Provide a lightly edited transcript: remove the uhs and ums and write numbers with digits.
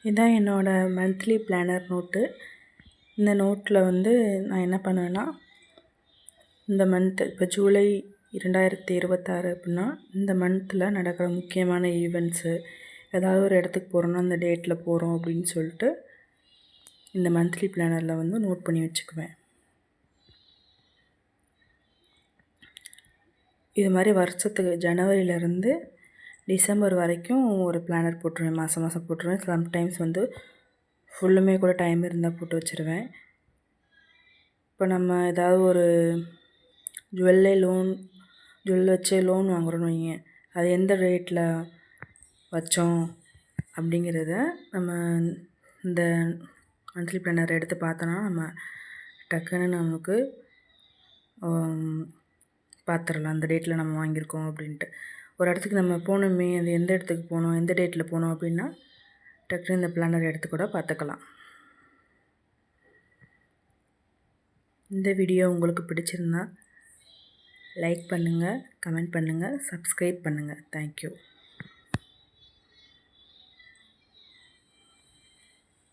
இதான் என்னோடய monthly planar note. இந்த நோட்டில் நான் என்ன பண்ணுவேன்னா, இந்த மந்த்து இப்போ ஜூலை 2026 அப்படின்னா, இந்த மந்த்தில் நடக்கிற முக்கியமான ஈவெண்ட்ஸு, ஏதாவது ஒரு இடத்துக்கு போகிறோன்னா அந்த டேட்டில் போகிறோம் அப்படின்னு சொல்லிட்டு இந்த மந்த்லி பிளானரில் நோட் பண்ணி வச்சுக்குவேன். இது மாதிரி வருஷத்துக்கு ஜனவரியிலேருந்து டிசம்பர் வரைக்கும் ஒரு பிளானர் போட்டுருவேன். மாதம் மாதம் போட்டுருவேன். சம்டைம்ஸ் ஃபுல்லுமே கூட டைம் இருந்தால் போட்டு வச்சுருவேன். இப்போ நம்ம ஏதாவது ஒரு ஜுவல் வச்சு லோன் வாங்குகிறோன்னு வைங்க, அது எந்த ரேட்டில் வச்சோம் அப்படிங்கிறத நம்ம இந்த மந்த்லி பிளானர் எடுத்து பார்த்தோன்னா நம்ம டக்குன்னு நமக்கு பார்த்துடலாம் அந்த டேட்டில் நம்ம வாங்கியிருக்கோம் அப்படின்ட்டு. ஒரு இடத்துக்கு நம்ம போனோமே, அது எந்த இடத்துக்கு போனோம், எந்த டேட்டில் போனோம் அப்படின்னா டக்குன்னு இந்த பிளானர் எடுத்து கூட பார்த்துக்கலாம். இந்த வீடியோ உங்களுக்கு பிடிச்சிருந்தா லைக் பண்ணுங்கள், கமெண்ட் பண்ணுங்கள், சப்ஸ்கிரைப் பண்ணுங்கள். தேங்க்யூ.